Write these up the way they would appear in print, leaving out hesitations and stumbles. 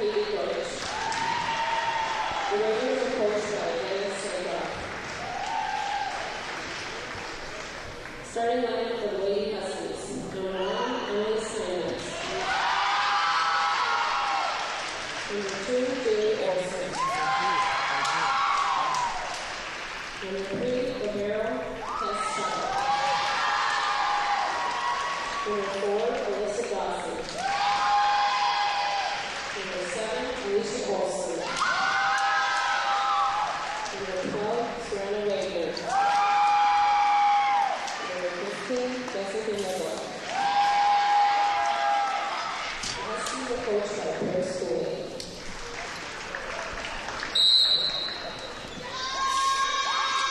Katie coach. The Raiders are coached by Dennis Sandra. Starting lineup for the Lady Huskies. Number 1, Emily Simons. Number 2, Julie Olsen. Number 3, O'Hara Tessa. Number 4, Alyssa Dawson. Number 7, Alicia Olsen. Number 12, Serena Wagner. Number 15, Jessica Miller. The Huskies are coached by Claire Schooley.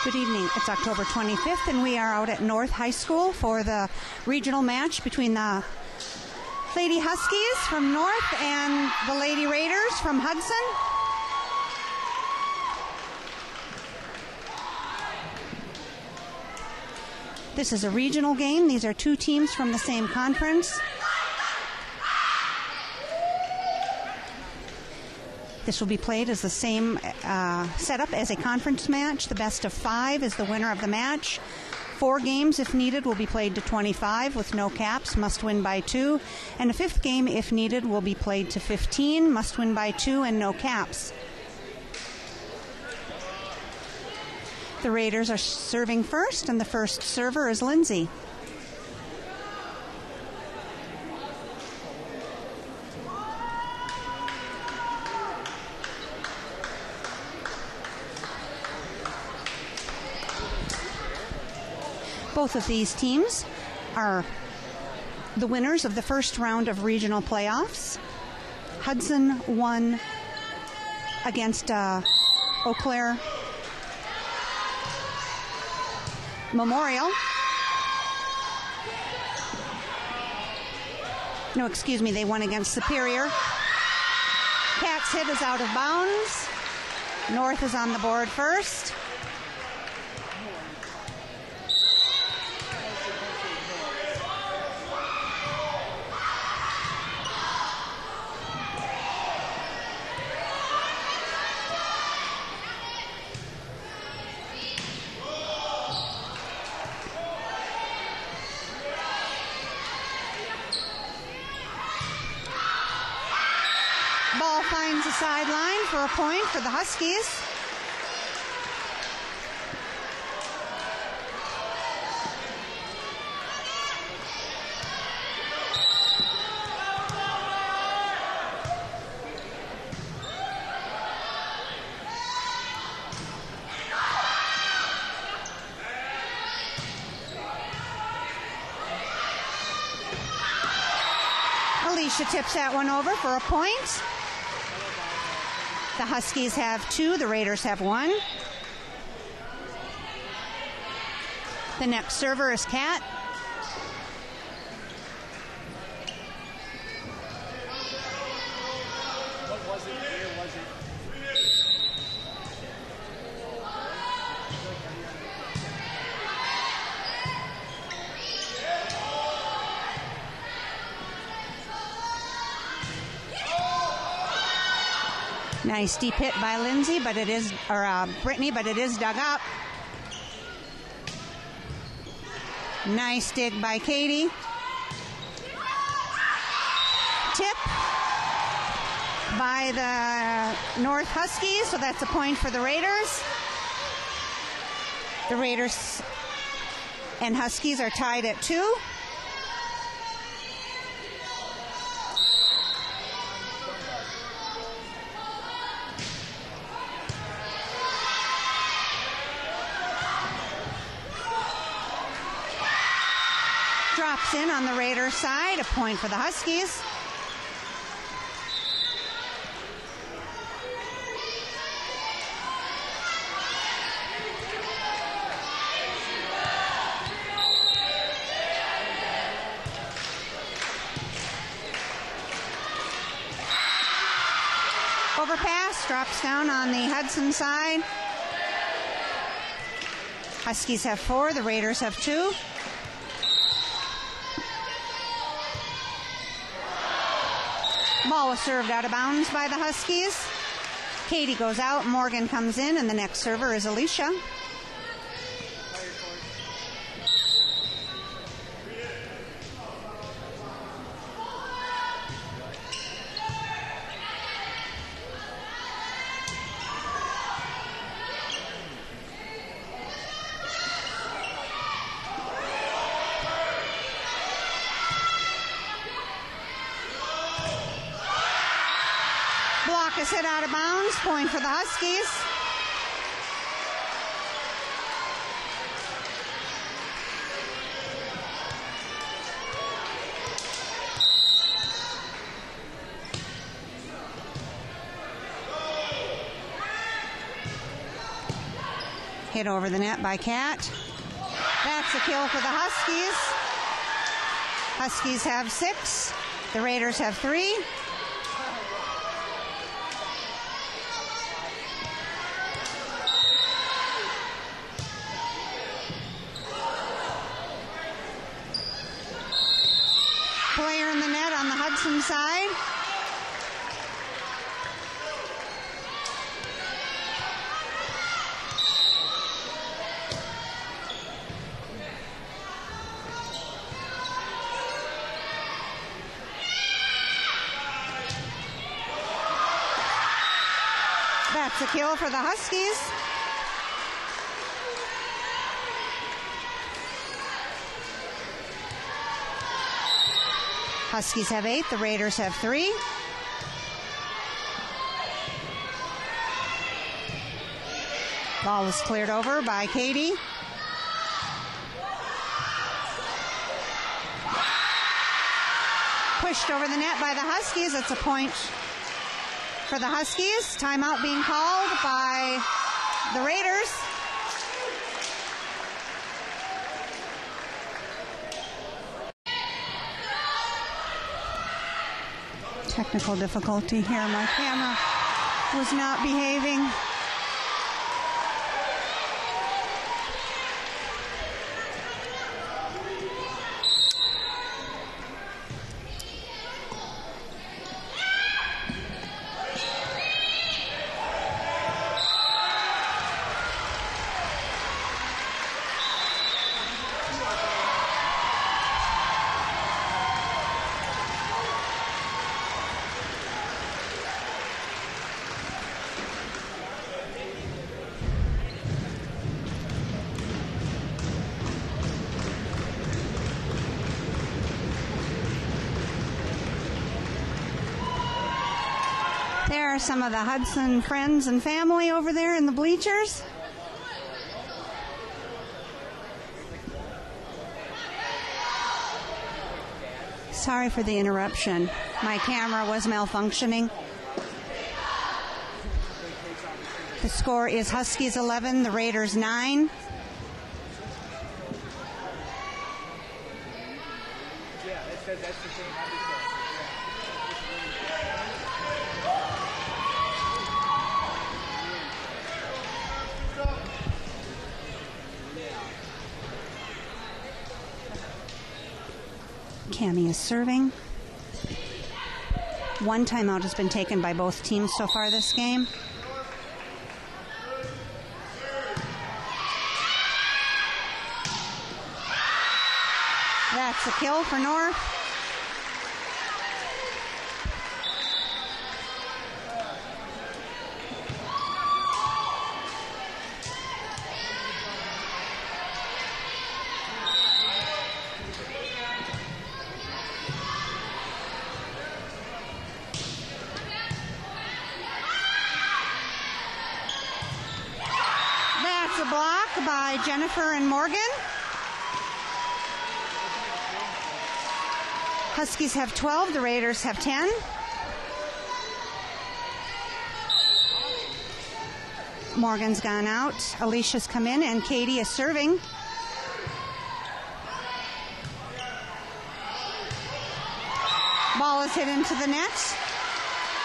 Good evening. It's October 25th, and we are out at North High School for the regional match between the Lady Huskies from North and the Lady Raiders from Hudson. This is a regional game. These are two teams from the same conference. This will be played as the same setup as a conference match. The best of 5 is the winner of the match. 4 games, if needed, will be played to 25 with no caps, must win by 2. And a 5th game, if needed, will be played to 15, must win by 2 and no caps. The Raiders are serving first, and the first server is Lindsay. Both of these teams are the winners of the first round of regional playoffs. Hudson won against Eau Claire Memorial. No, excuse me, they won against Superior. Cat's hit is out of bounds. North is on the board first. Ball finds the sideline for a point for the Huskies. Alicia tips that one over for a point. The Huskies have 2, the Raiders have 1. The next server is Kat. What was it? Where was it? Nice deep hit by Lindsay, but it is, Brittany, but it is dug up. Nice dig by Katie. Tip by the North Huskies, so that's a point for the Raiders. The Raiders and Huskies are tied at 2. Drops in on the Raiders side, a point for the Huskies. Overpass, drops down on the Hudson side. Huskies have 4, the Raiders have 2. Ball was served out of bounds by the Huskies. Katie goes out, Morgan comes in, and the next server is Alicia. Block is hit out of bounds. Point for the Huskies. Hit over the net by Kat. That's a kill for the Huskies. Huskies have 6. The Raiders have 3. Player in the net on the Hudson side. That's a kill for the Huskies. Huskies have 8, the Raiders have 3. Ball is cleared over by Katie. Pushed over the net by the Huskies. It's a point for the Huskies. Timeout being called by the Raiders. Technical difficulty here. My camera was not behaving. There are some of the Hudson friends and family over there in the bleachers. Sorry for the interruption. My camera was malfunctioning. The score is Huskies 11, the Raiders 9. That's the same. Cammie is serving. One timeout has been taken by both teams so far this game. That's a kill for North. That's a block by Jennifer and Morgan. Huskies have 12, the Raiders have 10. Morgan's gone out. Alicia's come in, and Katie is serving. Ball is hit into the net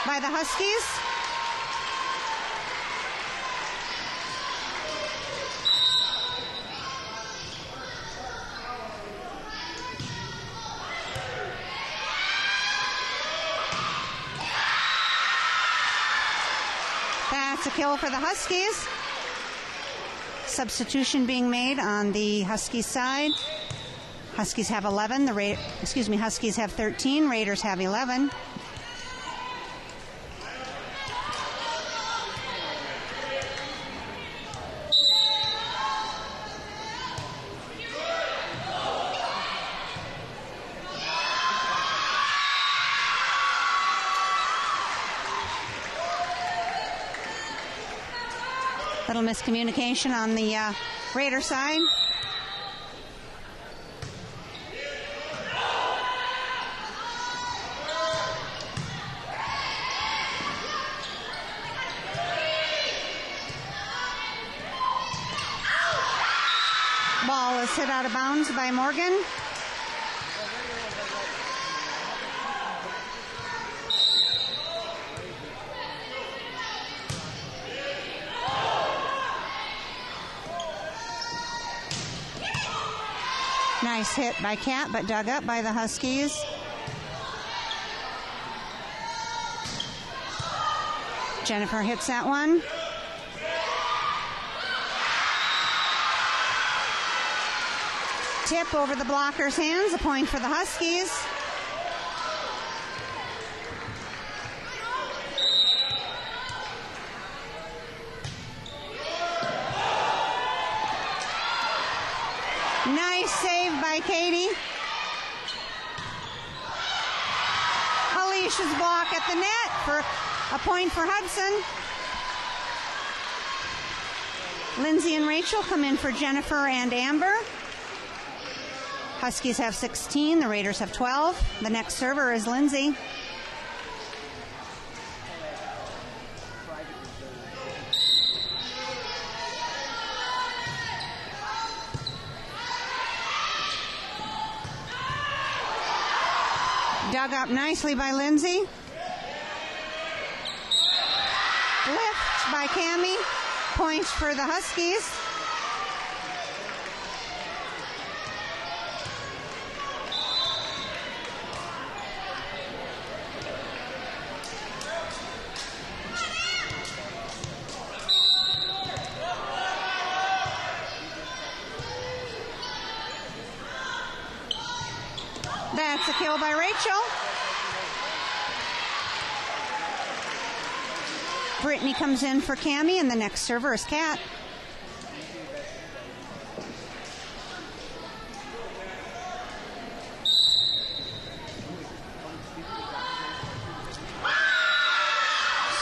by the Huskies. That's a kill for the Huskies. Substitution being made on the Huskies side. Huskies have 11. Huskies have 13. Raiders have 11. Little miscommunication on the Raider side. Ball is hit out of bounds by Morgan. Nice hit by Cat, but dug up by the Huskies. Jennifer hits that one. Tip over the blocker's hands, a point for the Huskies. Nice save by Katie. Alicia's block at the net for a point for Hudson. Lindsay and Rachel come in for Jennifer and Amber. Huskies have 16, the Raiders have 12. The next server is Lindsay. Dug up nicely by Lindsay. Lift by Cammie. Points for the Huskies. That's a kill by Rachel. Brittany comes in for Cammie, and the next server is Kat.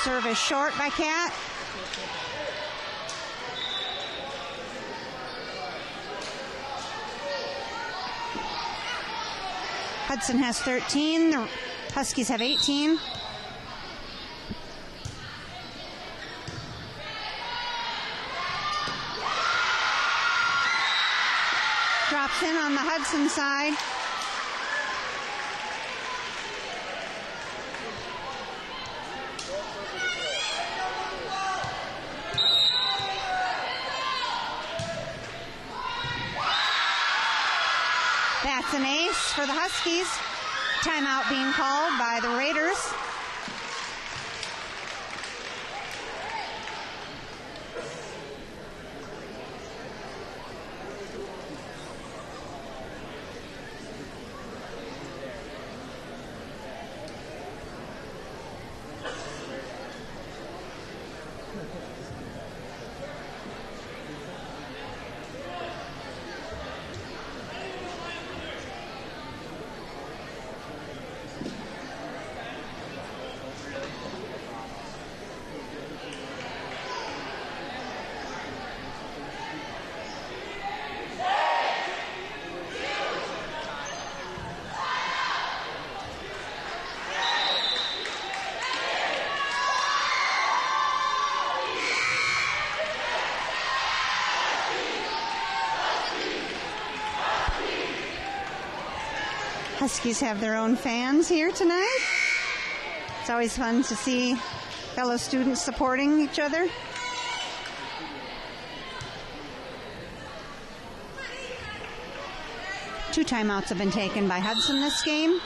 Serve is short by Kat. Hudson has 13. The Huskies have 18. Drops in on the Hudson side. That's an ace for the Huskies. Timeout being called by the Raiders. Huskies have their own fans here tonight. It's always fun to see fellow students supporting each other. Two timeouts have been taken by Hudson this game.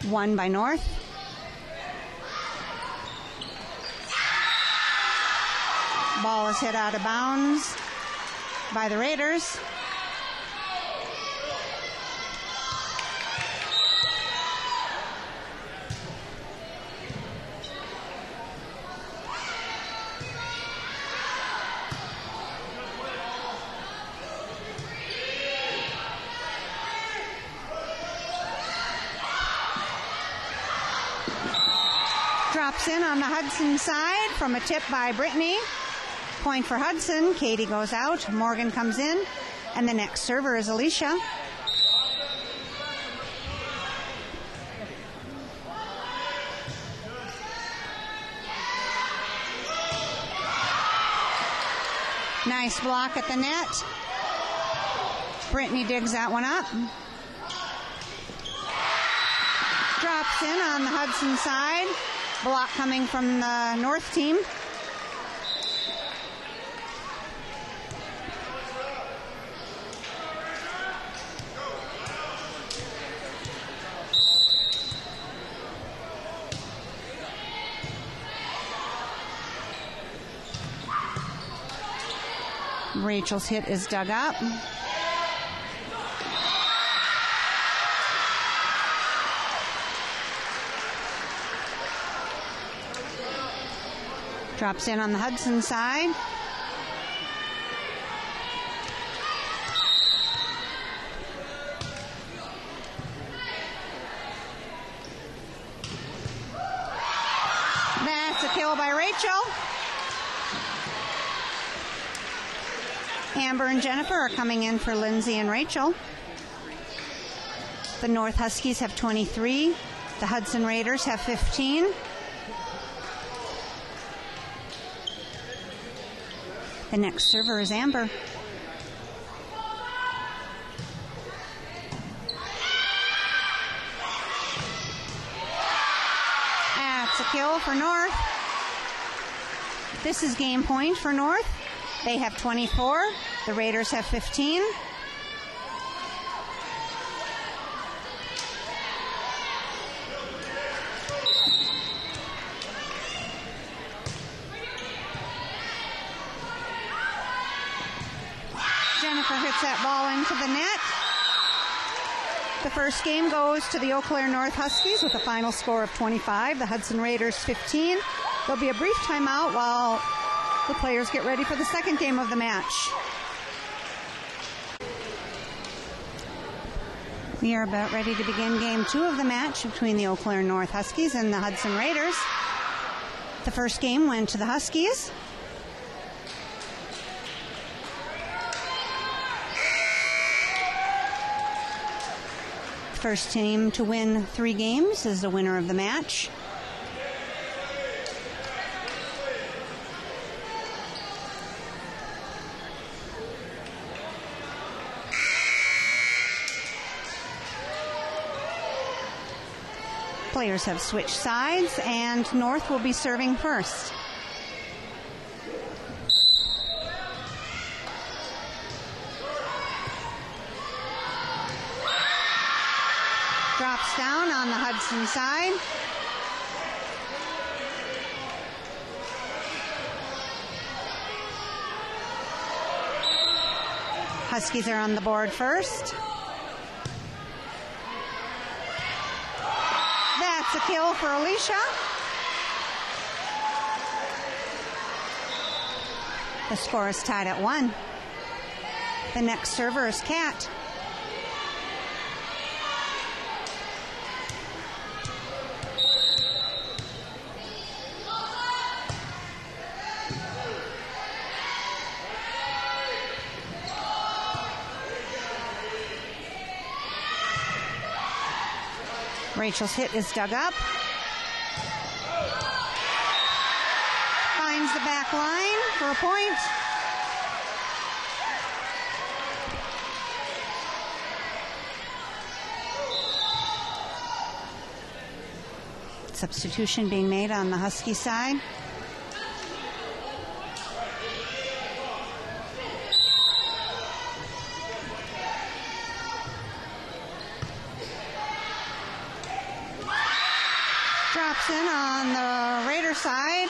One by North. Ball is hit out of bounds by the Raiders. Drops in on the Hudson side from a tip by Brittany. Point for Hudson. Katie goes out. Morgan comes in. And the next server is Alicia. Nice block at the net. Brittany digs that one up. Drops in on the Hudson side. Block coming from the North team. Rachel's hit is dug up. Drops in on the Hudson side. That's a kill by Rachel. Amber and Jennifer are coming in for Lindsay and Rachel. The North Huskies have 23. The Hudson Raiders have 15. The next server is Amber. That's a kill for North. This is game point for North. They have 24. The Raiders have 15. Jennifer hits that ball into the net. The first game goes to the Eau Claire North Huskies with a final score of 25. The Hudson Raiders 15. There'll be a brief timeout while the players get ready for the second game of the match. We are about ready to begin game 2 of the match between the Eau Claire North Huskies and the Hudson Raiders. The first game went to the Huskies. First team to win 3 games is the winner of the match. Players have switched sides, and North will be serving first. Drops down on the Hudson side. Huskies are on the board first. That's a kill for Alicia. The score is tied at 1. The next server is Kat. Rachel's hit is dug up. Finds the back line for a point. Substitution being made on the Husky side. Drops in on the Raider side.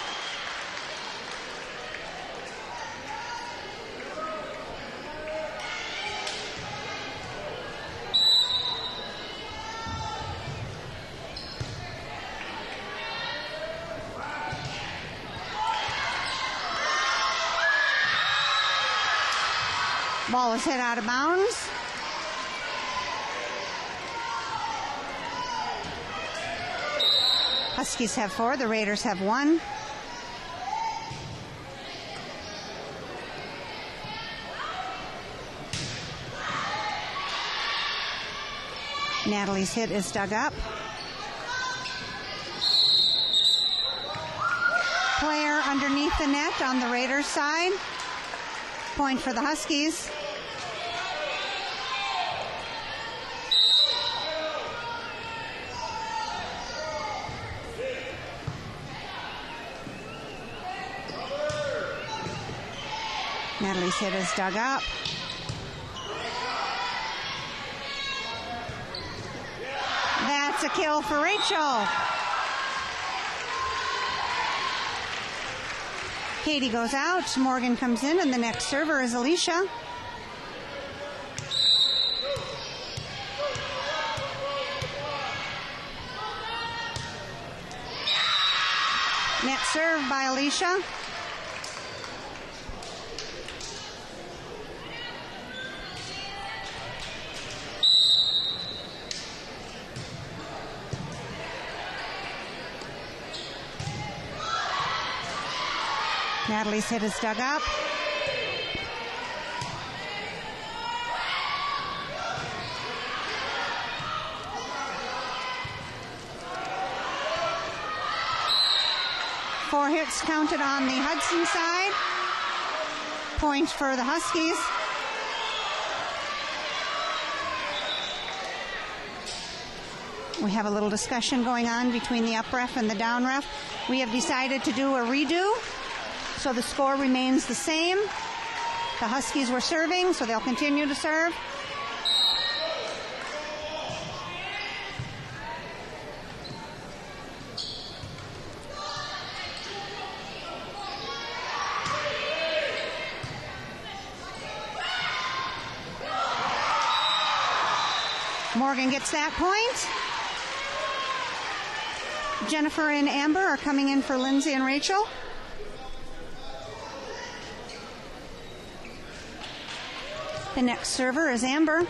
Ball is hit out of bounds. Huskies have 4, the Raiders have 1. Natalie's hit is dug up. Player underneath the net on the Raiders side. Point for the Huskies. Natalie's hit is dug up. That's a kill for Rachel. Katie goes out, Morgan comes in, and the next server is Alicia. Net serve by Alicia. Natalie's hit is dug up. Four hits counted on the Hudson side. Point for the Huskies. We have a little discussion going on between the up ref and the down ref. We have decided to do a redo, so the score remains the same. The Huskies were serving, so they'll continue to serve. Morgan gets that point. Jennifer and Amber are coming in for Lindsay and Rachel. The next server is Amber.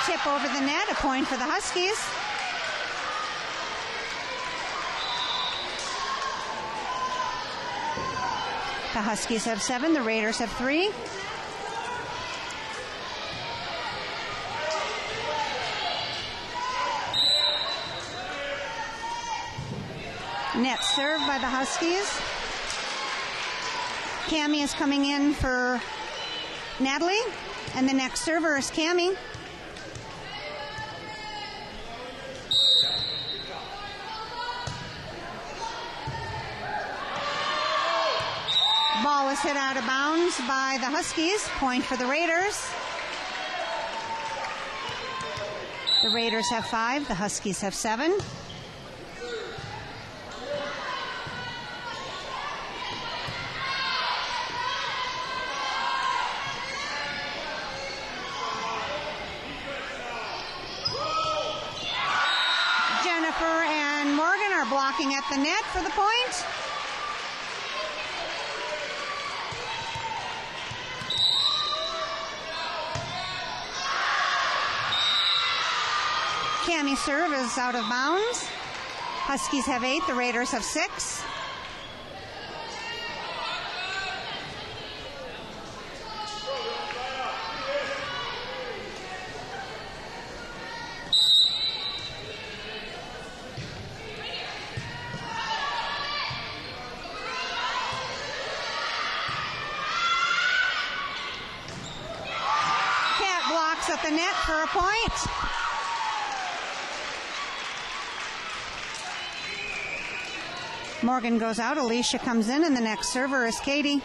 Tip over the net, a point for the Huskies. The Huskies have 7, the Raiders have 3. Net served by the Huskies. Cammie is coming in for Natalie, and the next server is Cammie. Ball is hit out of bounds by the Huskies. Point for the Raiders. The Raiders have 5, the Huskies have 7. Jennifer and Morgan are blocking at the net for the point. Cammie's serve is out of bounds. Huskies have 8, the Raiders have 6. Cat blocks at the net for a point. Morgan goes out, Alicia comes in, and the next server is Katie.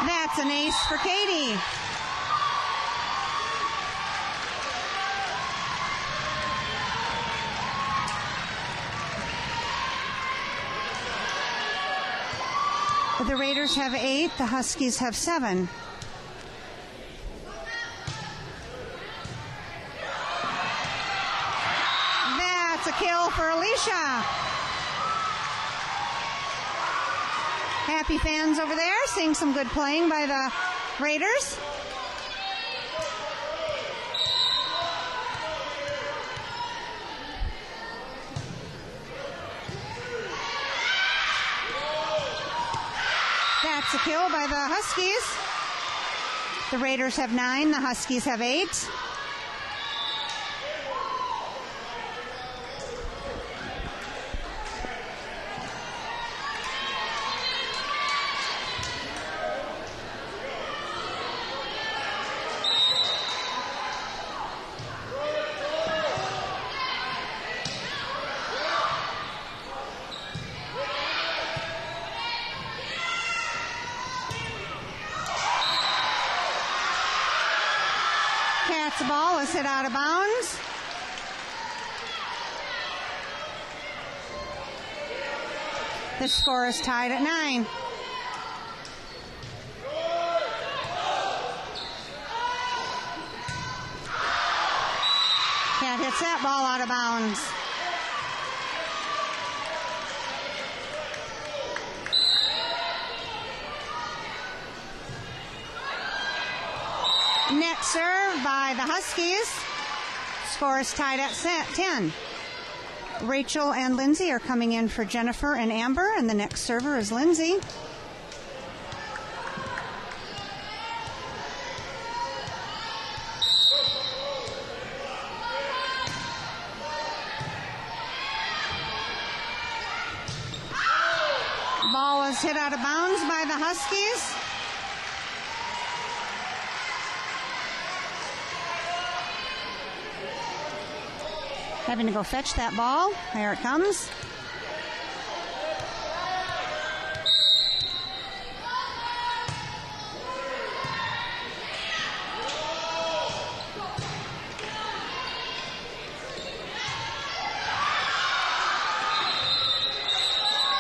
That's an ace for Katie. The Raiders have 8. The Huskies have 7. That's a kill for Alicia. Happy fans over there, seeing some good playing by the Raiders. That's a kill by the Huskies. The Raiders have 9, the Huskies have 8. Cat's ball is hit out of bounds. The score is tied at 9. Cat hits that ball out of bounds. Net serve by the Huskies. Score is tied at 10. Rachel and Lindsay are coming in for Jennifer and Amber, and the next server is Lindsay. Ball is hit out of bounds by the Huskies. Having to go fetch that ball. There it comes.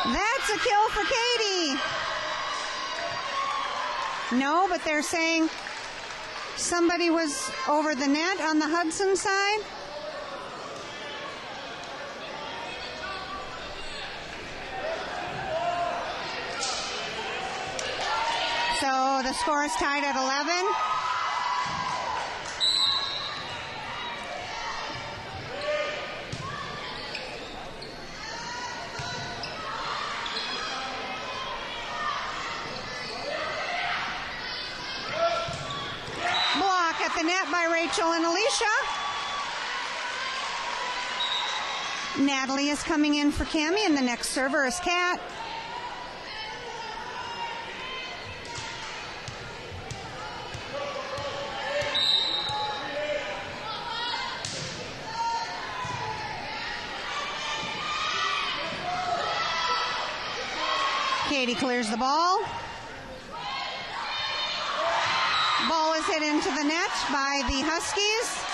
That's a kill for Katie. No, but they're saying somebody was over the net on the Hudson side. So the score is tied at 11. Block at the net by Rachel and Alicia. Natalie is coming in for Cammie, and the next server is Kat. Katie clears the ball. Ball is hit into the net by the Huskies.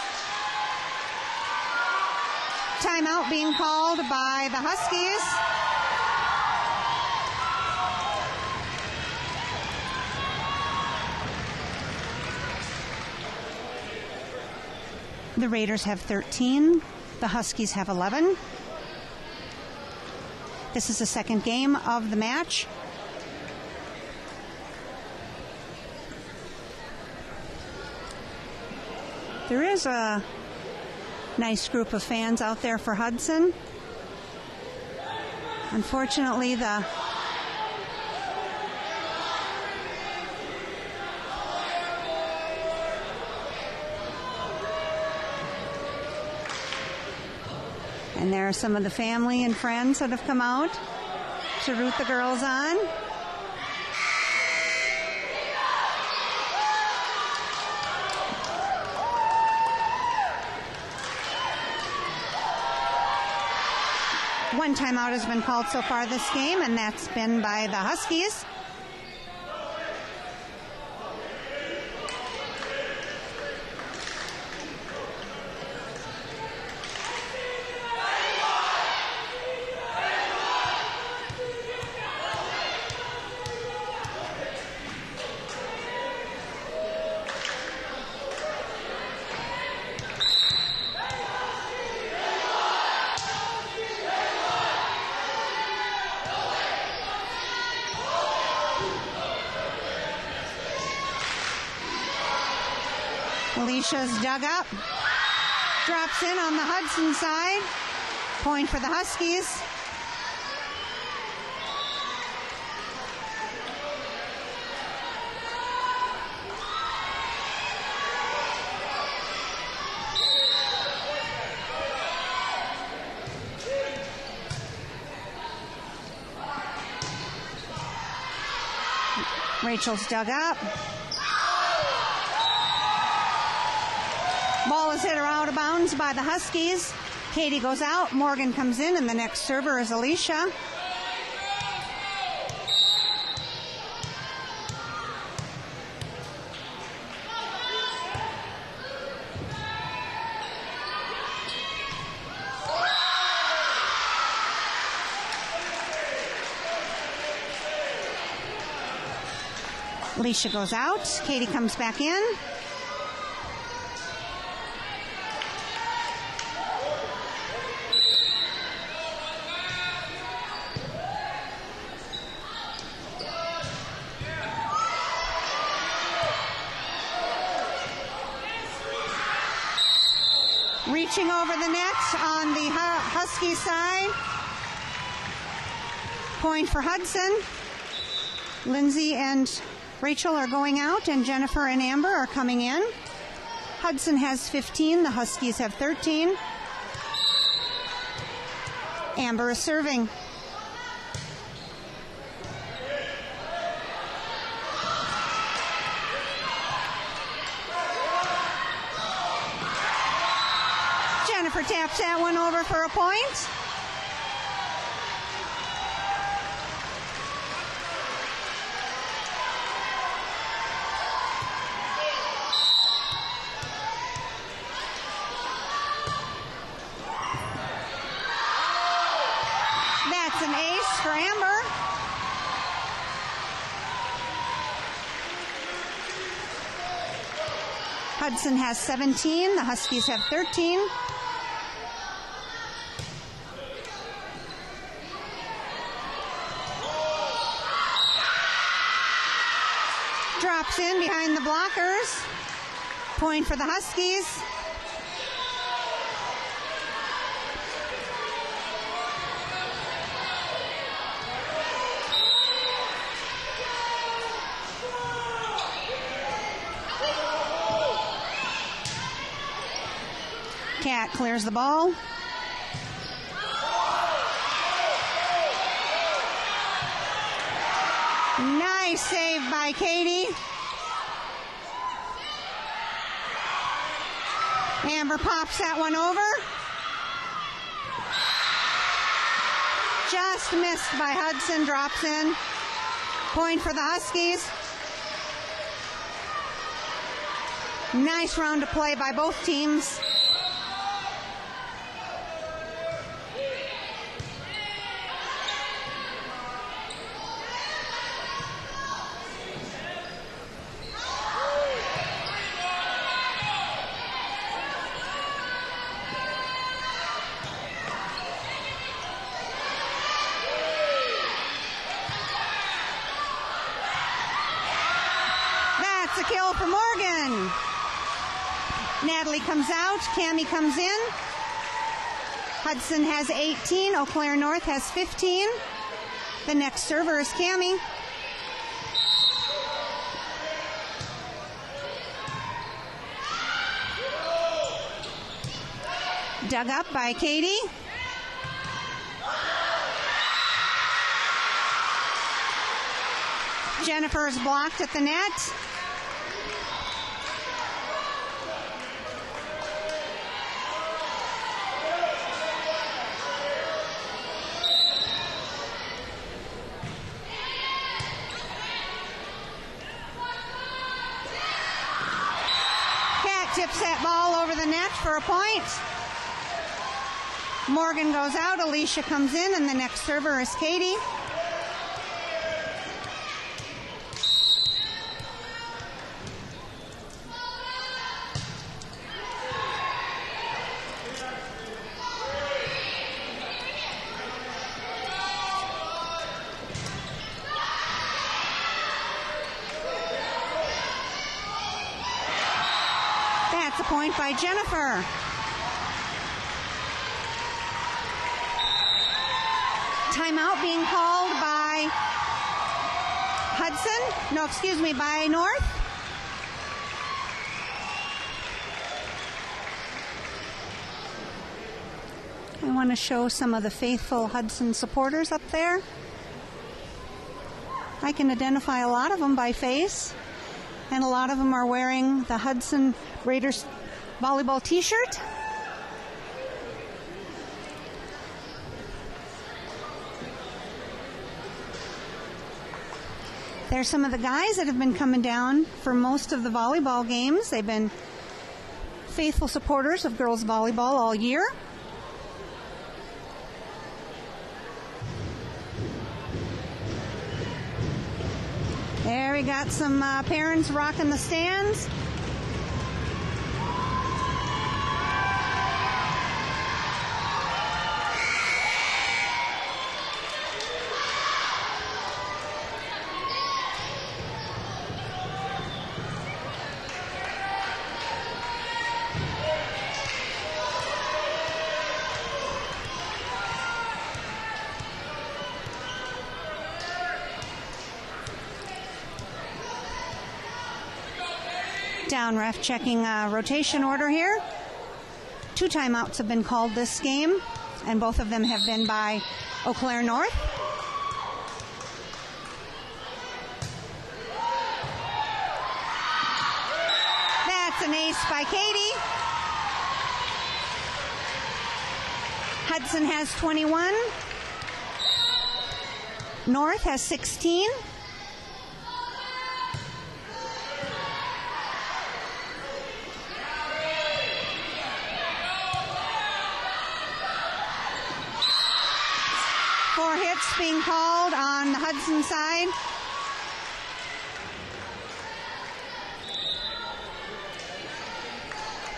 Timeout being called by the Huskies. The Raiders have 13. The Huskies have 11. This is the second game of the match. There is a nice group of fans out there for Hudson. Unfortunately, and there are some of the family and friends that have come out to root the girls on. One timeout has been called so far this game, and that's been by the Huskies. Alicia's dug up. Drops in on the Hudson side. Point for the Huskies. Rachel's dug up. Ball is hit out of bounds by the Huskies. Katie goes out. Morgan comes in, and the next server is Alicia. Alicia goes out. Katie comes back in. Reaching over the net on the Husky side. Point for Hudson. Lindsay and Rachel are going out, and Jennifer and Amber are coming in. Hudson has 15. The Huskies have 13. Amber is serving. Jennifer taps that one over for a point. That's an ace for Amber. Hudson has 17. The Huskies have 13. Drops in behind the blockers. Point for the Huskies. Cat clears the ball. Nice save by Katie. Amber pops that one over. Just missed by Hudson. Drops in. Point for the Huskies. Nice round of play by both teams. A kill for Morgan. Natalie comes out. Cammie comes in. Hudson has 18. Eau Claire North has 15. The next server is Cammie. Dug up by Katie. Jennifer is blocked at the net. Tips that ball over the net for a point. Morgan goes out. Alicia comes in, and the next server is Katie. That's a point by Jennifer. Timeout being called by Hudson. No, excuse me, by North. I want to show some of the faithful Hudson supporters up there. I can identify a lot of them by face, and a lot of them are wearing the Hudson Raiders volleyball t-shirt. There's some of the guys that have been coming down for most of the volleyball games. They've been faithful supporters of girls volleyball all year. There we got some parents rocking the stands. Down ref checking rotation order here. 2 timeouts have been called this game, and both of them have been by Eau Claire North. That's an ace by Katie. Hudson has 21. North has 16. Hits being called on the Hudson side.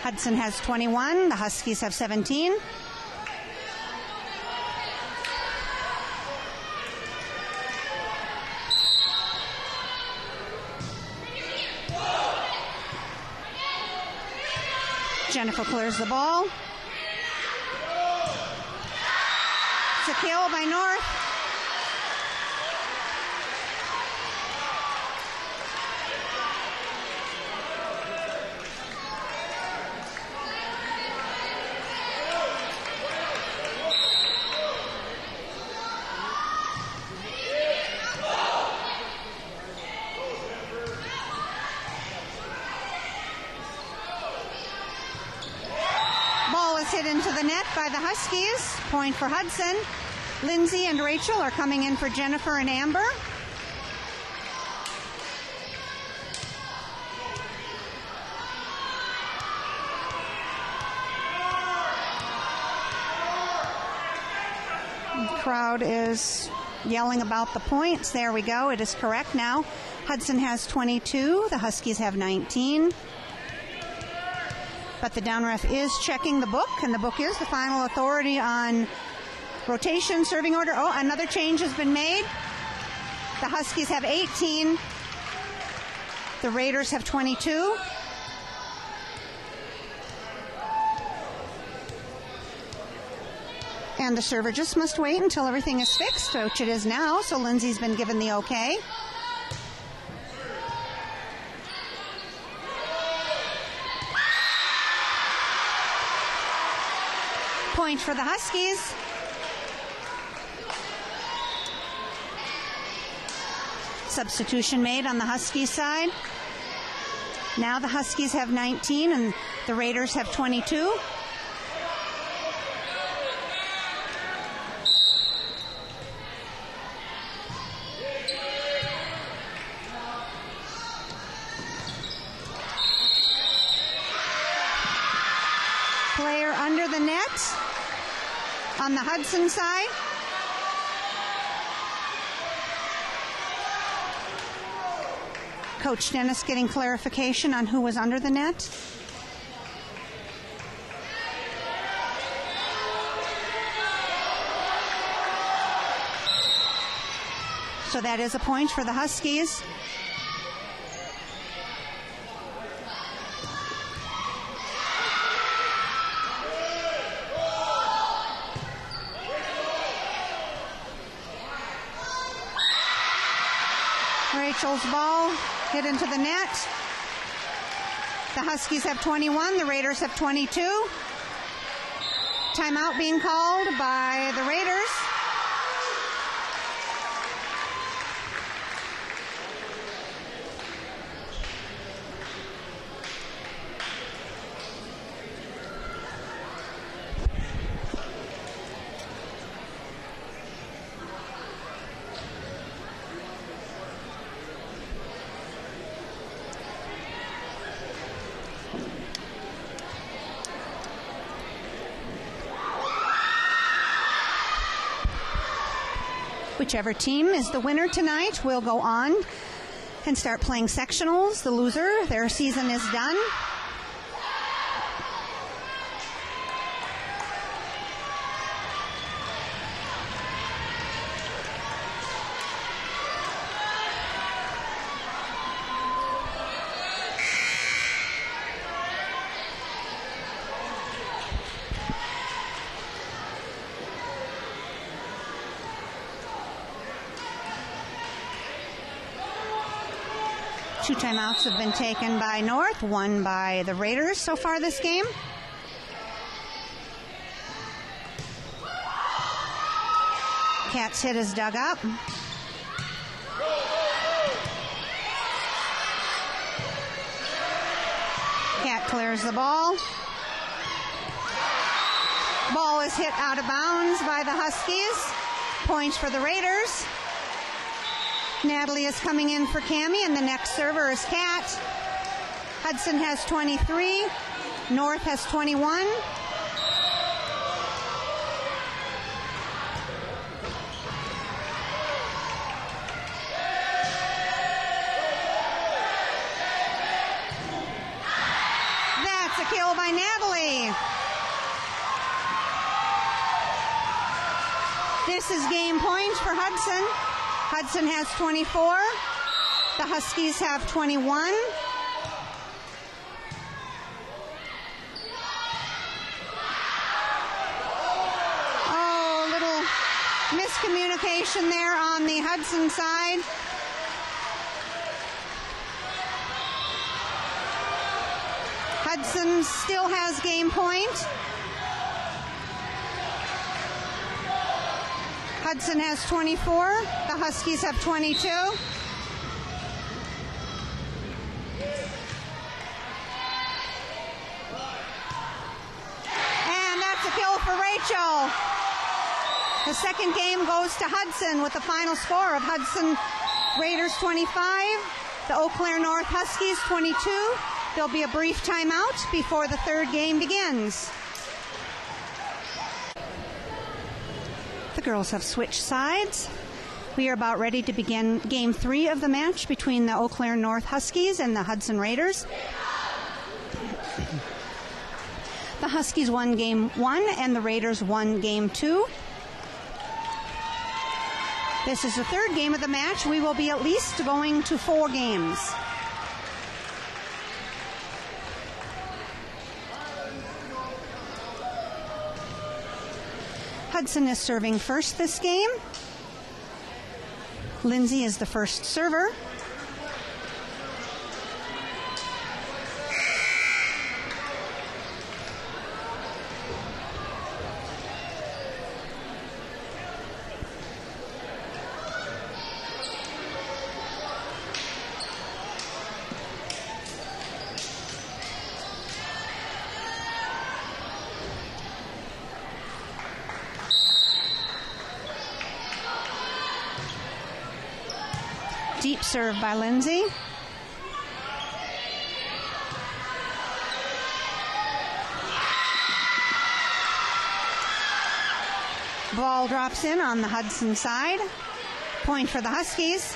Hudson has 21. The Huskies have 17. Jennifer clears the ball. It's a kill by North. Hit into the net by the Huskies. Point for Hudson. Lindsay and Rachel are coming in for Jennifer and Amber. The crowd is yelling about the points. There we go. It is correct now. Hudson has 22. The Huskies have 19. But the down ref is checking the book, and the book is the final authority on rotation, serving order. Oh, another change has been made. The Huskies have 18. The Raiders have 22. And the server just must wait until everything is fixed, which it is now, so Lindsay's been given the okay. Point for the Huskies. Substitution made on the Huskies side. Now the Huskies have 19 and the Raiders have 22. Player under the net on the Hudson side. Coach Dennis getting clarification on who was under the net. So that is a point for the Huskies. Pulls the ball, hit into the net. The Huskies have 21, the Raiders have 22. Timeout being called by the Raiders. Whichever team is the winner tonight will go on and start playing sectionals. The loser, their season is done. Two timeouts have been taken by North, one by the Raiders so far this game. Cat's hit is dug up. Cat clears the ball. Ball is hit out of bounds by the Huskies. Point for the Raiders. Natalie is coming in for Cammie, and the next server is Kat. Hudson has 23. North has 21. That's a kill by Natalie. This is game point for Hudson. Hudson has 24. The Huskies have 21. Oh, a little miscommunication there on the Hudson side. Hudson still has game point. Hudson has 24. The Huskies have 22. And that's a kill for Rachel. The second game goes to Hudson with the final score of Hudson Raiders 25, the Eau Claire North Huskies 22. There'll be a brief timeout before the third game begins. The girls have switched sides. We are about ready to begin game 3 of the match between the Eau Claire North Huskies and the Hudson Raiders. The Huskies won game 1 and the Raiders won game 2. This is the third game of the match. We will be at least going to 4 games. Hudson is serving first this game. Lindsay is the first server. Deep serve by Lindsay. Ball drops in on the Hudson side. Point for the Huskies.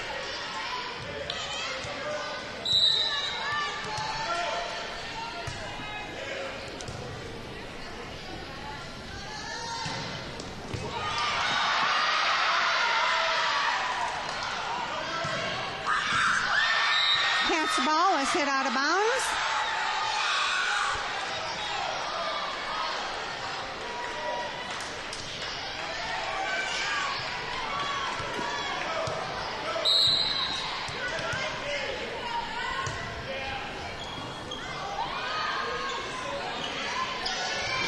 The ball is hit out of bounds.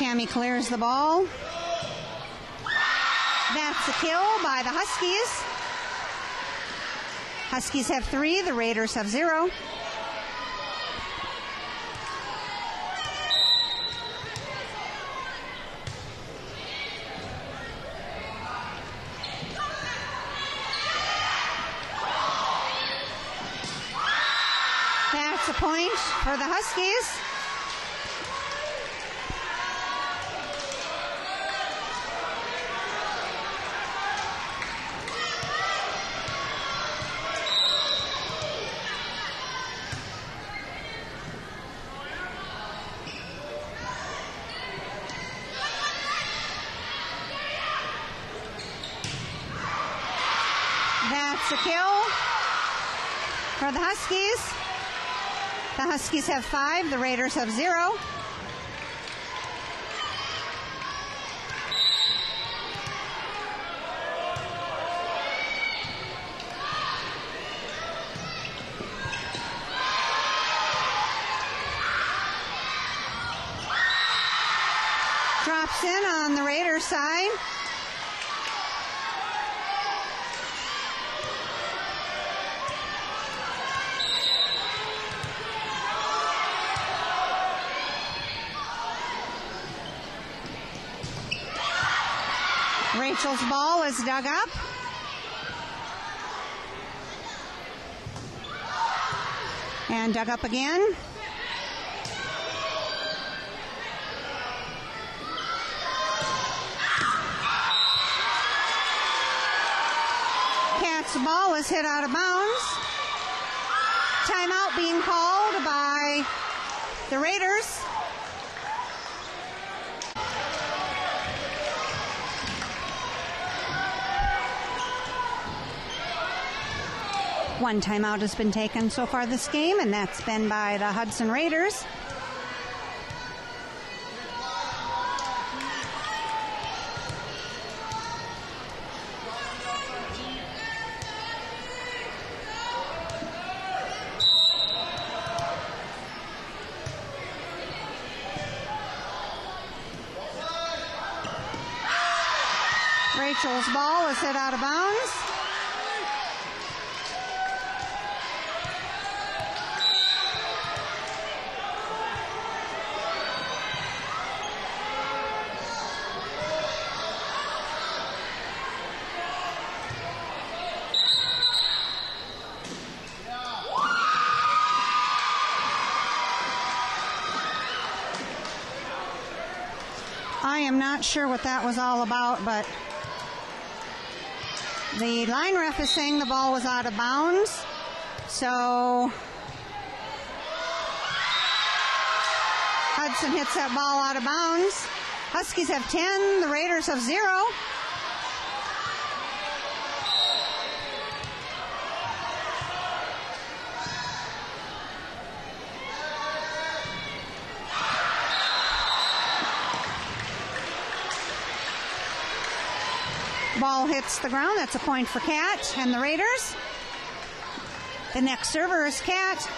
Cammie clears the ball. That's a kill by the Huskies. Huskies have 3, the Raiders have 0. That's a point for the Huskies. That's a kill for the Huskies. The Huskies have 5, the Raiders have 0. Drops in on the Raiders side. Rachel's ball is dug up. And dug up again. Cat's ball is hit out of bounds. Timeout being called by the Raiders. One timeout has been taken so far this game, and that's been by the Hudson Raiders. Rachel's ball is hit out of bounds. I am not sure what that was all about, but the line ref is saying the ball was out of bounds. So Hudson hits that ball out of bounds. Huskies have 10, the Raiders have 0. Ball hits the ground. That's a point for Cat and the Raiders. The next server is Cat.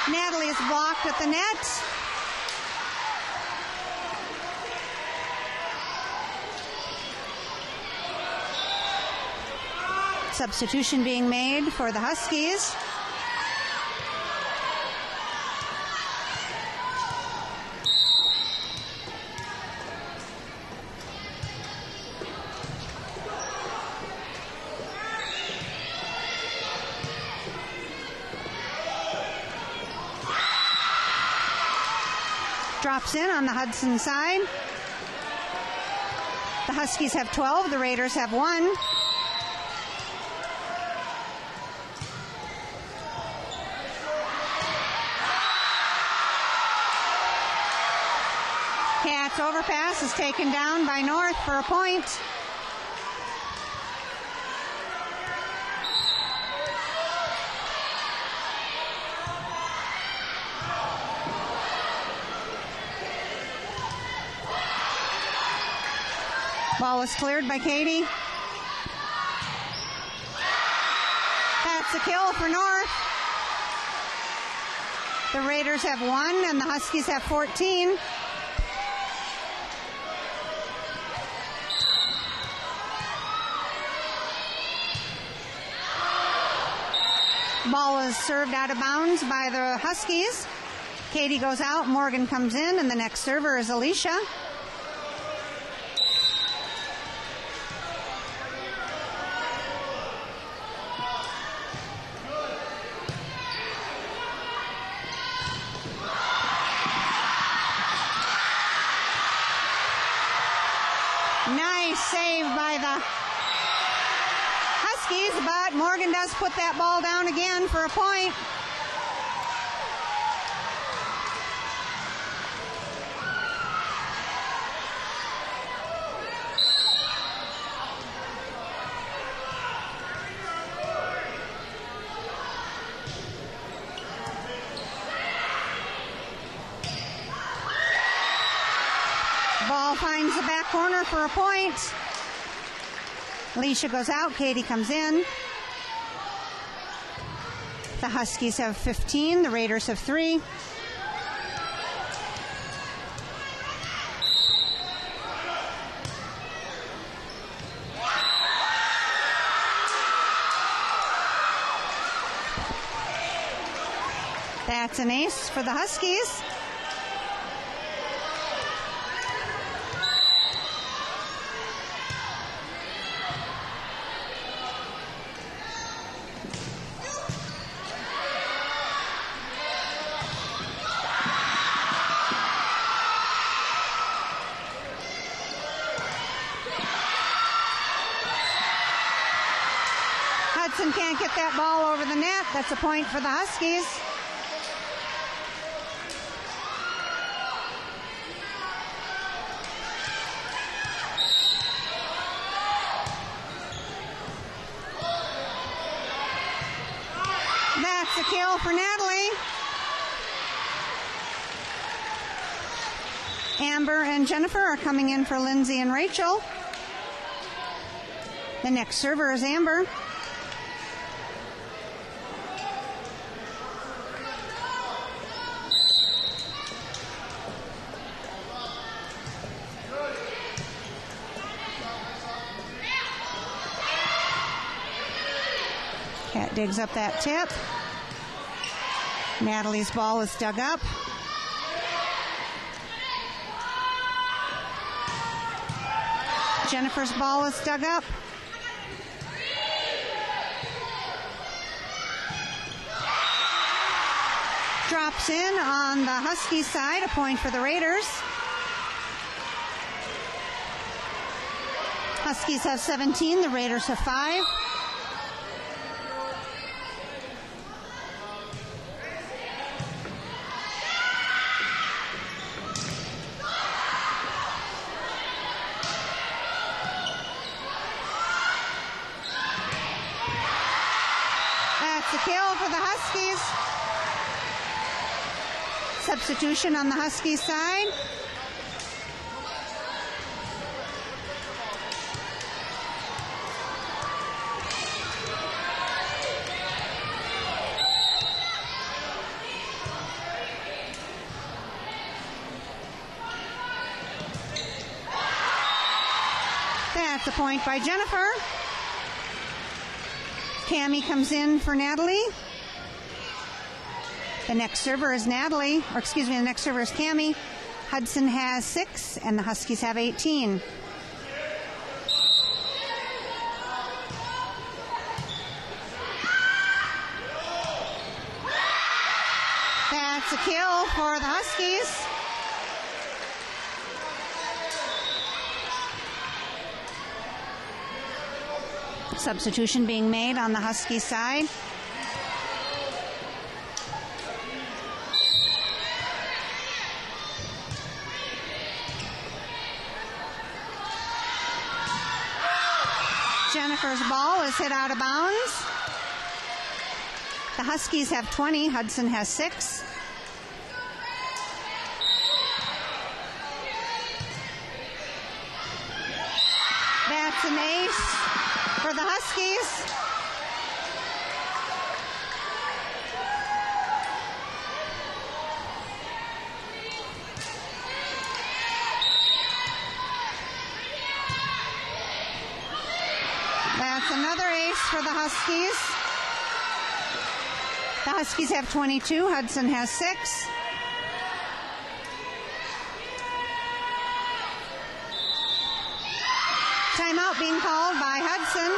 Natalie is blocked at the net. Substitution being made for the Huskies. Drops in on the Hudson side. The Huskies have 12, the Raiders have 1. Cat's overpass is taken down by North for a point. Ball is cleared by Katie. That's a kill for North. The Raiders have 1 and the Huskies have 14. Ball is served out of bounds by the Huskies. Katie goes out, Morgan comes in, and the next server is Alicia. Nice save by the Huskies, but Morgan does put that ball down again for a point. Ball finds the back corner for a point. Alicia goes out, Katie comes in. The Huskies have 15, the Raiders have 3. That's an ace for the Huskies. Hudson can't get that ball over the net. That's a point for the Huskies. That's a kill for Natalie. Amber and Jennifer are coming in for Lindsay and Rachel. The next server is Amber. Cat digs up that tip. Natalie's ball is dug up. Jennifer's ball is dug up. Drops in on the Husky side, a point for the Raiders. Huskies have 17, the Raiders have 5. That's a kill for the Huskies. Substitution on the Huskies side. That's a point by Jennifer. Cammie comes in for Natalie. The next server is Natalie, or excuse me, the next server is Cammie. Hudson has 6, and the Huskies have 18. That's a kill for the Huskies. Substitution being made on the Husky side. Jennifer's ball is hit out of bounds. The Huskies have 20, Hudson has 6. That's an ace for the Huskies. That's another ace for the Huskies. The Huskies have 22. Hudson has 6. Timeout being called by Hudson.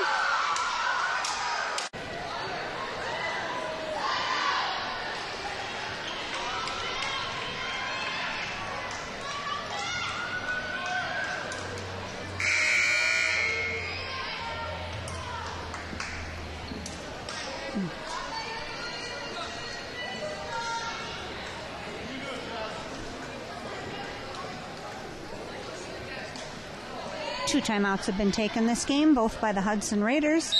Two timeouts have been taken this game, both by the Hudson Raiders.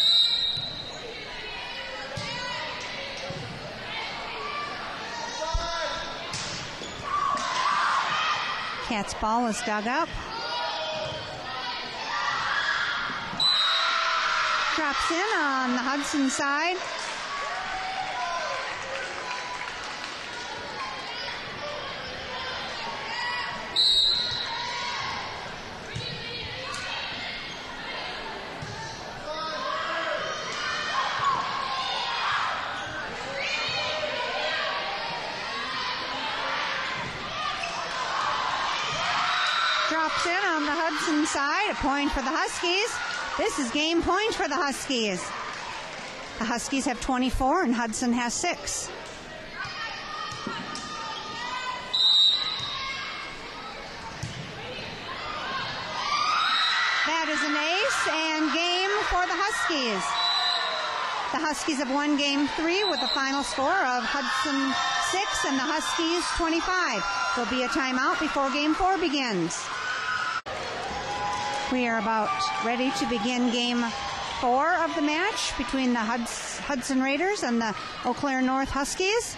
Cat's ball is dug up. Drops in on the Hudson side. Drops in on the Hudson side. A point for the Huskies. This is game point for the Huskies. The Huskies have 24 and Hudson has 6. That is an ace and game for the Huskies. The Huskies have won game 3 with a final score of Hudson 6 and the Huskies 25. There'll be a timeout before game 4 begins. We are about ready to begin game 4 of the match between the Hudson Raiders and the Eau Claire North Huskies.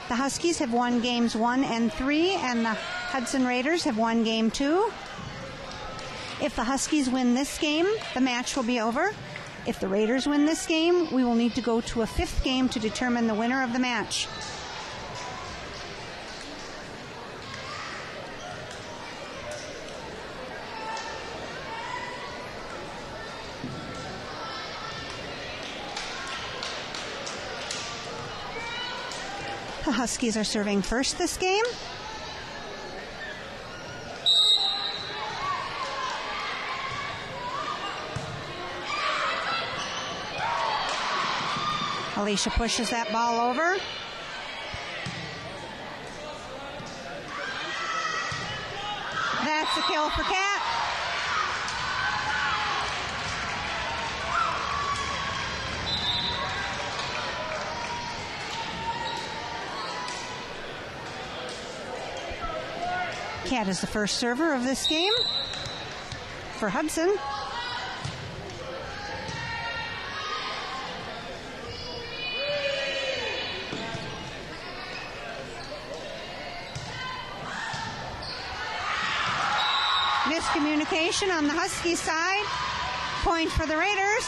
The Huskies have won games 1 and 3, and the Hudson Raiders have won game 2. If the Huskies win this game, the match will be over. If the Raiders win this game, we will need to go to a 5th game to determine the winner of the match. The Huskies are serving first this game. Alicia pushes that ball over. That's a kill for Cat. Cat is the first server of this game for Hudson. Miscommunication on the Husky side. Point for the Raiders.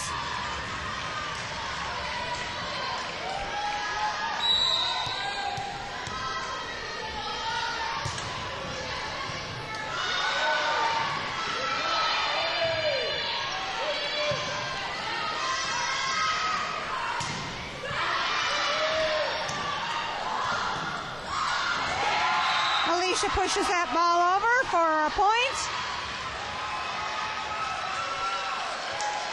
Alicia pushes that ball over for a point.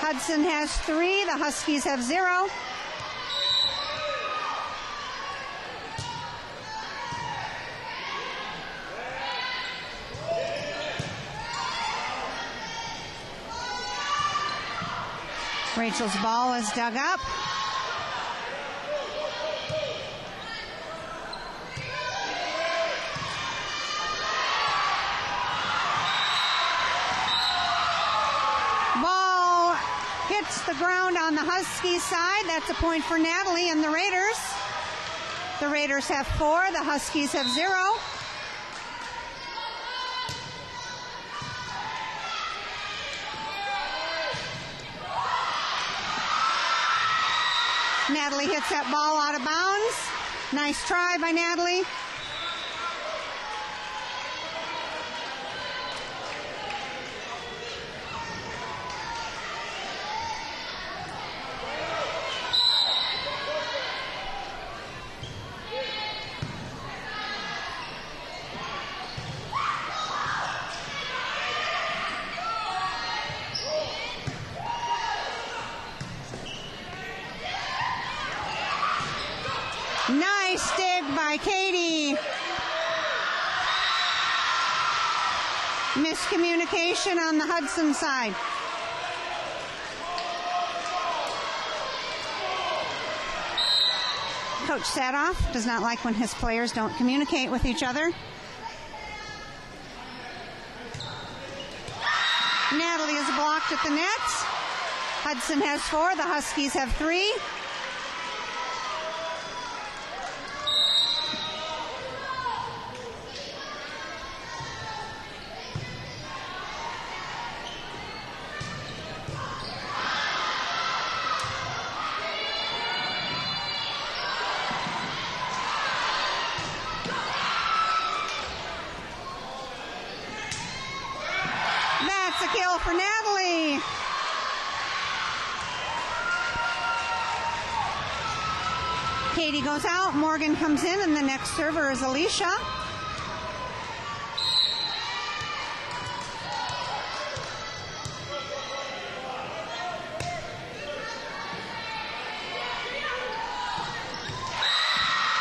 Hudson has 3. The Huskies have 0. Rachel's ball is dug up. Hits the ground on the Husky side. That's a point for Natalie and the Raiders. The Raiders have 4. The Huskies have 0. Natalie hits that ball out of bounds. Nice try by Natalie. Nice dig by Katie. Miscommunication on the Hudson side. Coach Sadoff does not like when his players don't communicate with each other. Natalie is blocked at the net. Hudson has 4. The Huskies have 3. That's a kill for Natalie. Katie goes out, Morgan comes in, and the next server is Alicia.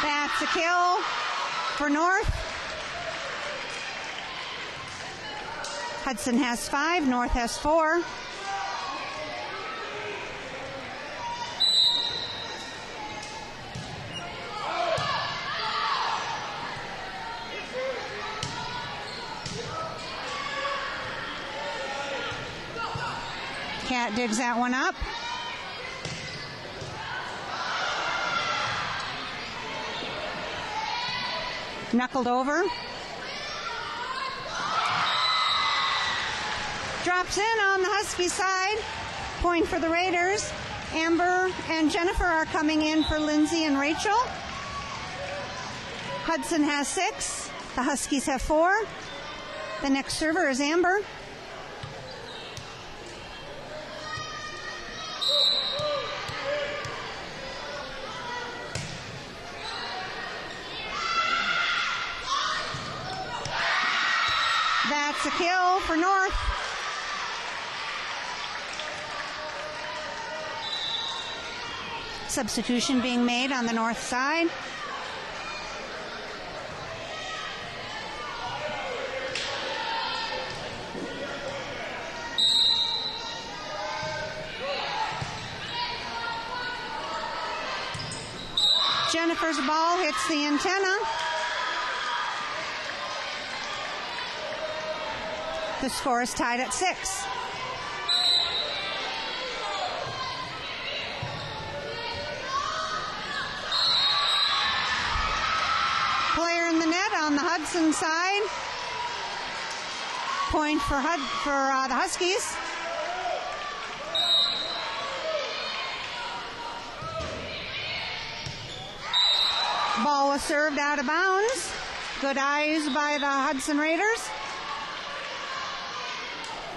That's a kill for North. Hudson has 5, North has 4. Cat digs that one up. Knuckled over. Drops in on the Husky side. Point for the Raiders. Amber and Jennifer are coming in for Lindsay and Rachel. Hudson has 6. The Huskies have 4. The next server is Amber. That's a kill for North. Substitution being made on the North side. Jennifer's ball hits the antenna. The score is tied at 6. Player in the net on the Hudson side. Point for the Huskies. Ball was served out of bounds. Good eyes by the Hudson Raiders.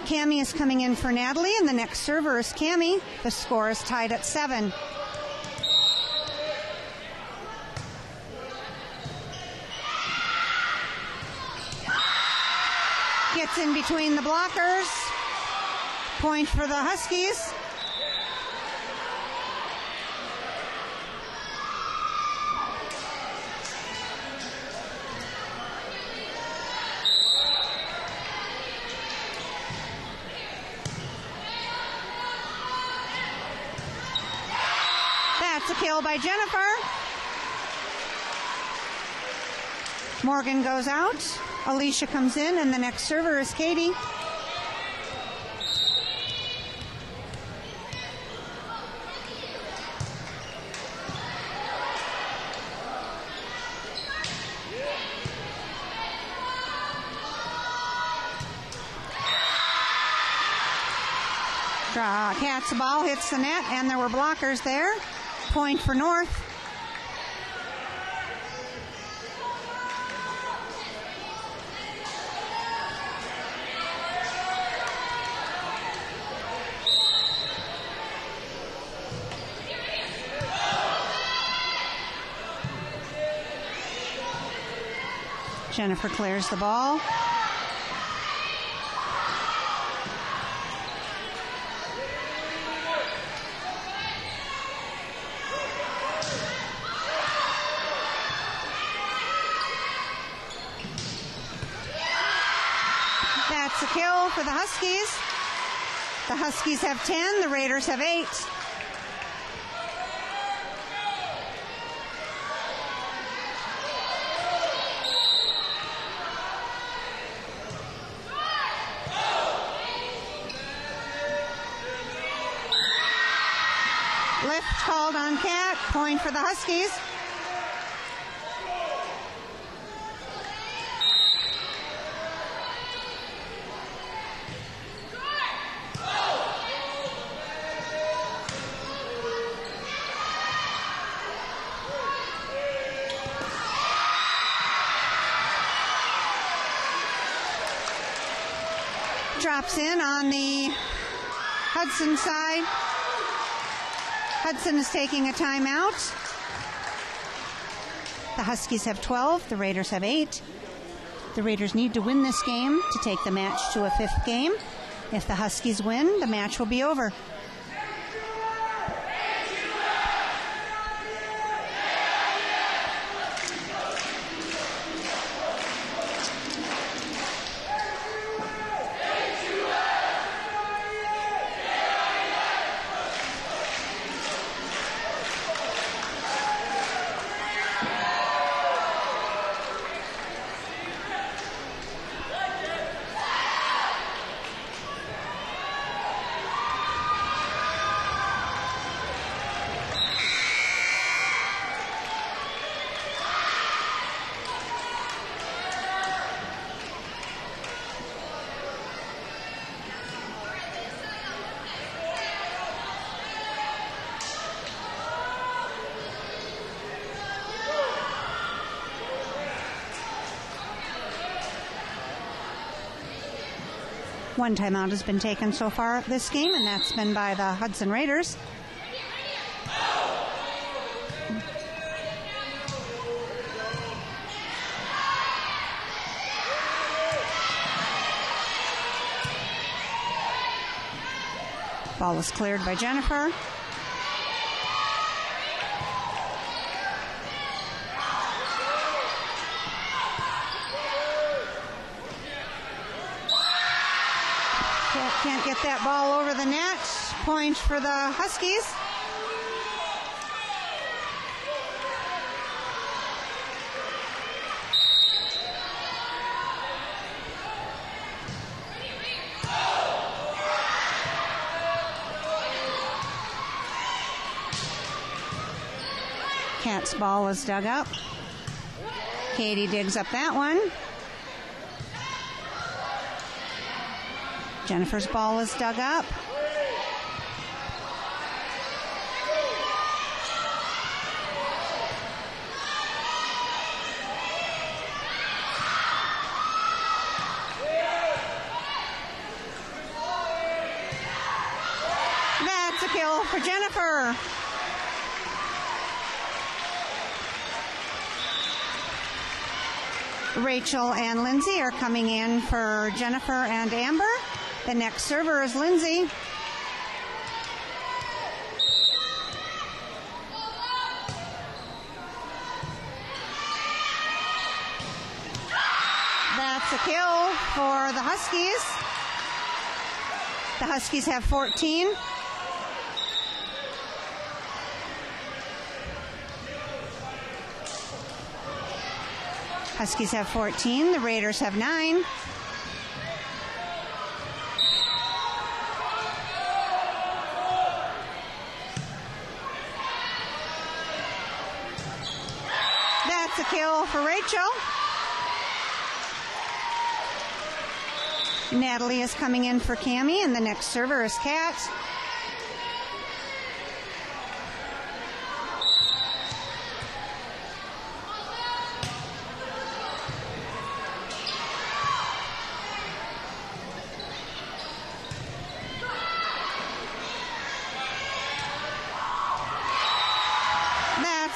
Cammie is coming in for Natalie, and the next server is Cammie. The score is tied at 7. Gets in between the blockers. Point for the Huskies. That's a kill by Jennifer. Morgan goes out. Alicia comes in, and the next server is Katie. Cat's ball hits the net, and there were blockers there. point for North. Jennifer clears the ball. That's a kill for the Huskies. The Huskies have 10, the Raiders have 8. Lift called on Cat, point for the Huskies. Drops in on the Hudson side. Hudson is taking a timeout. The Huskies have 12, the Raiders have 8. The Raiders need to win this game to take the match to a 5th game. If the Huskies win, the match will be over. One timeout has been taken so far this game, and that's been by the Hudson Raiders. Ball is cleared by Jennifer. Can't get that ball over the net. Point for the Huskies. Cat's ball is dug up. Katie digs up that one. Jennifer's ball is dug up. That's a kill for Jennifer. Rachel and Lindsay are coming in for Jennifer and Amber. The next server is Lindsay. That's a kill for the Huskies. The Huskies have 14. Huskies have 14. The Raiders have 9. That's a kill for Rachel. Natalie is coming in for Cammie, and the next server is Kat.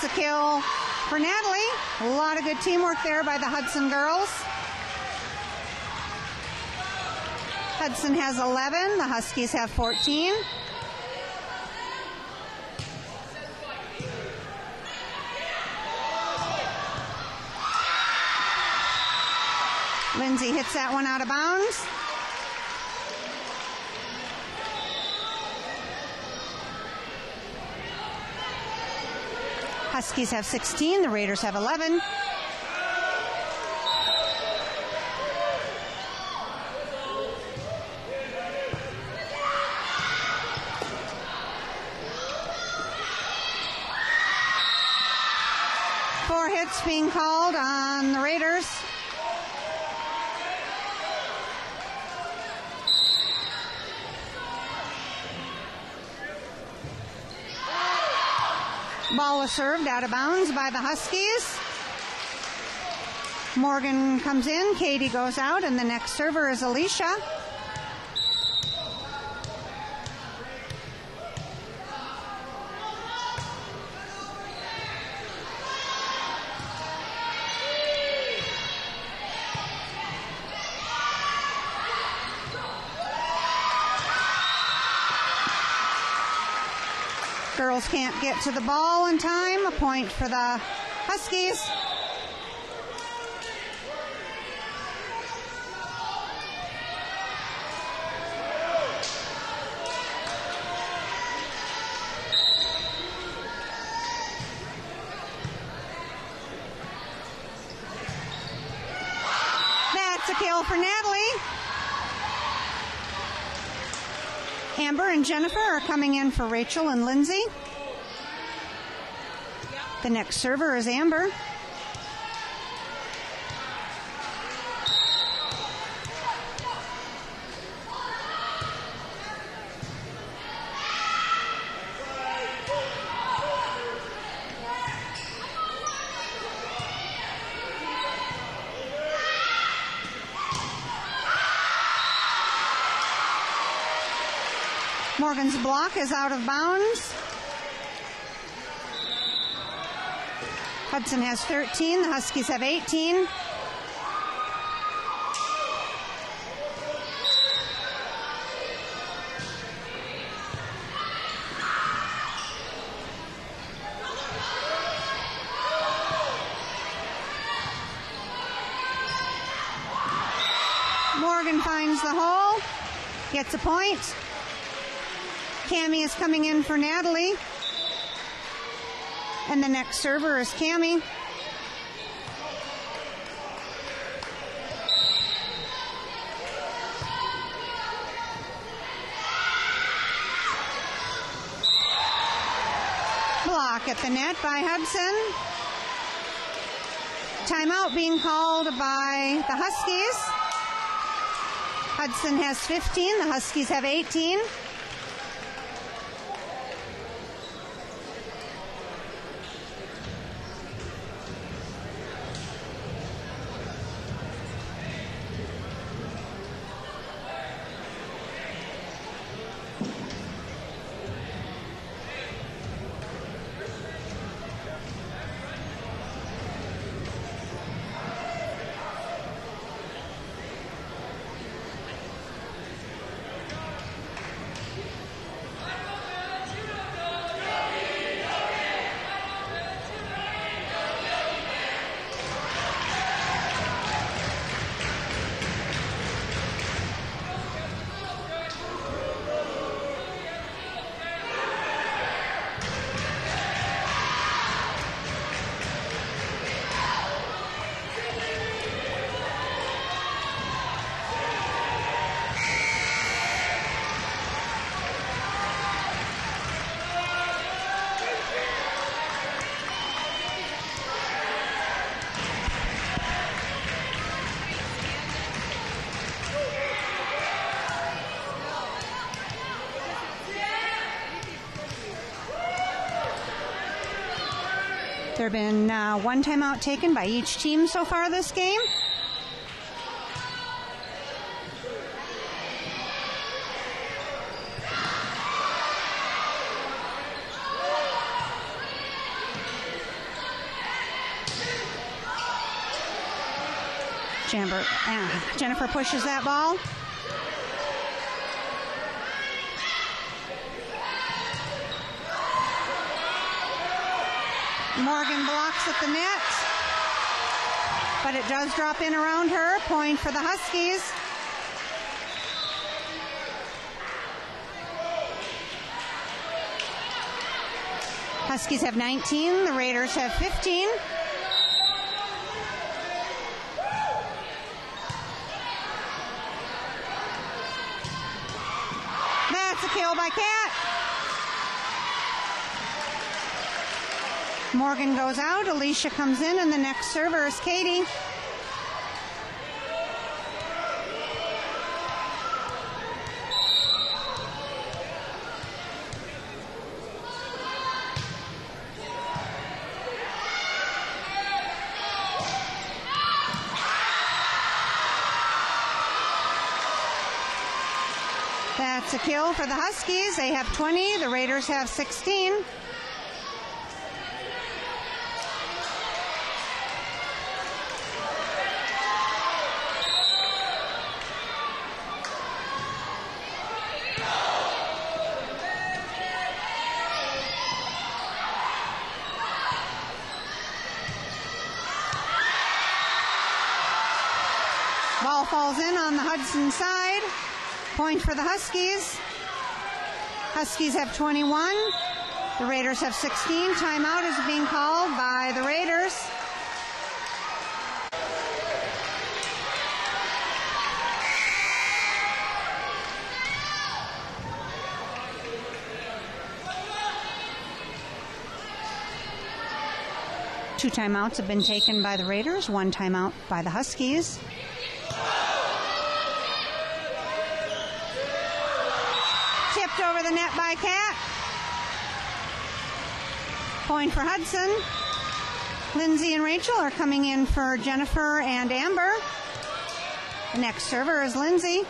That's a kill for Natalie. A lot of good teamwork there by the Hudson girls. Hudson has 11. The Huskies have 14. Lindsay hits that one out of bounds. Huskies have 16. The Raiders have 11. Four hits being called on the Raiders. Ball was served out of bounds by the Huskies. Morgan comes in, Katie goes out, and the next server is Alicia. Girls can't get to the ball in time. A point for the Huskies. That's a kill for Natalie. Amber and Jennifer are coming in for Rachel and Lindsay. The next server is Amber. Morgan's block is out of bounds. Hudson has 13. The Huskies have 18. Morgan finds the hole, gets a point. Cammie is coming in for Natalie. And the next server is Cammie. Block at the net by Hudson. Timeout being called by the Huskies. Hudson has 15. The Huskies have 18. There have been one timeout taken by each team so far this game. Jennifer pushes that ball. Morgan blocks at the net, but it does drop in around her. Point for the Huskies. Huskies have 19, the Raiders have 15. That's a kill by Cat. Morgan goes out, Alicia comes in, and the next server is Katie. That's a kill for the Huskies. They have 20, the Raiders have 16. Ball falls in on the Hudson side. Point for the Huskies. Huskies have 21. The Raiders have 16. Timeout is being called by the Raiders. Two timeouts have been taken by the Raiders, one timeout by the Huskies. Tipped over the net by Cat. Point for Hudson. Lindsay and Rachel are coming in for Jennifer and Amber. The next server is Lindsay.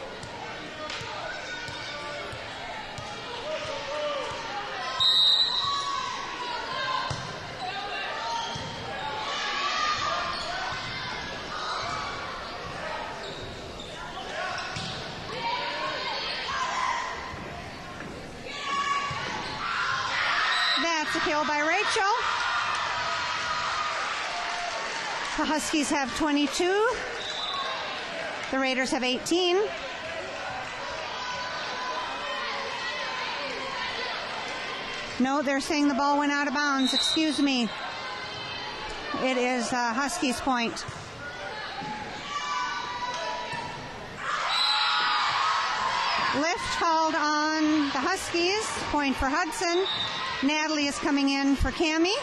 That's a kill by Rachel. The Huskies have 22. The Raiders have 18. No, they're saying the ball went out of bounds. Excuse me. It is Huskies' point. Lift called on the Huskies. Point for Hudson. Natalie is coming in for Cammie.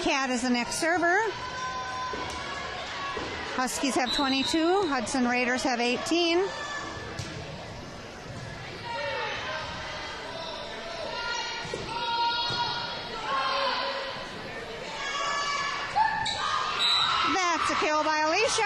Cat is the next server. Huskies have 22. Hudson Raiders have 18. That's a kill by Alicia.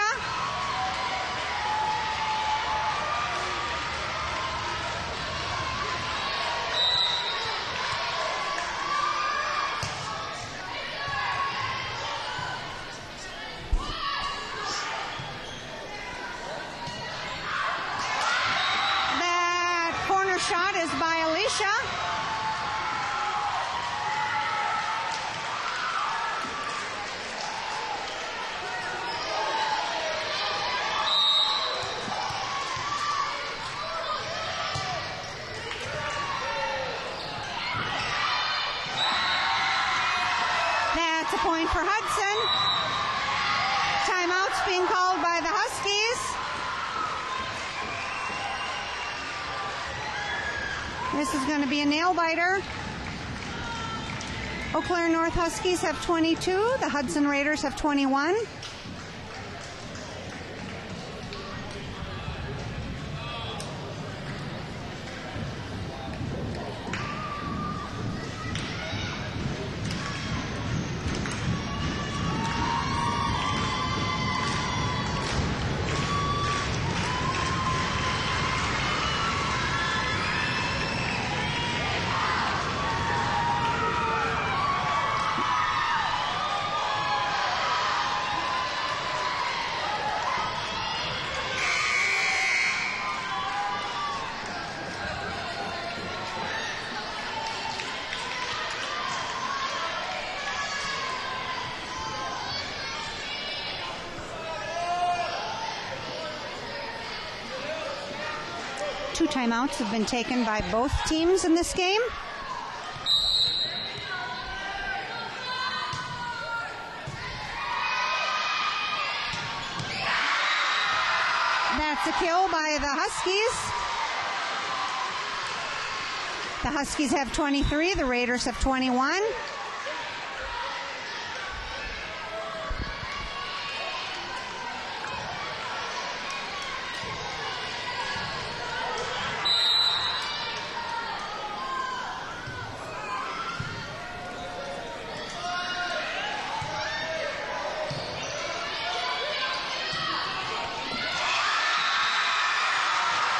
Shot is by Alicia. That's a point for Hudson. Timeout's being called by the Huskies. This is going to be a nail biter. Eau Claire North Huskies have 22. The Hudson Raiders have 21. 2 timeouts have been taken by both teams in this game. That's a kill by the Huskies. The Huskies have 23, the Raiders have 21.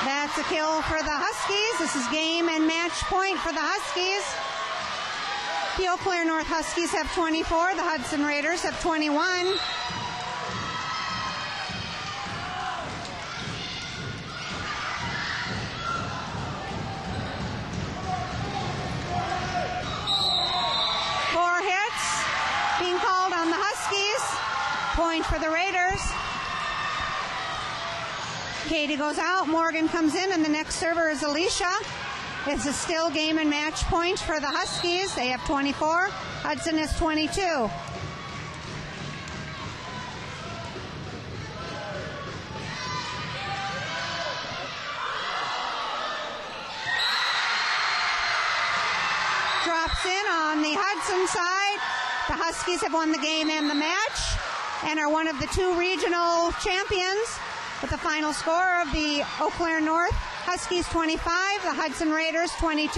That's a kill for the Huskies. This is game and match point for the Huskies. The Eau Claire North Huskies have 24. The Hudson Raiders have 21. Four hits being called on the Huskies. Point for the Raiders. Katie goes out, Morgan comes in, and the next server is Alicia. It's a still game and match point for the Huskies. They have 24. Hudson has 22. Drops in on the Hudson side. The Huskies have won the game and the match and are one of the 2 regional champions. With the final score of the Eau Claire North Huskies 25, the Hudson Raiders 22.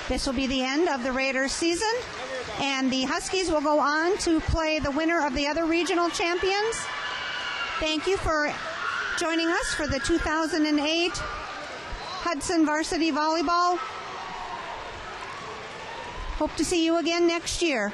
This will be the end of the Raiders season, and the Huskies will go on to play the winner of the other regional champions. Thank you for joining us for the 2008 Hudson Varsity Volleyball. Hope to see you again next year.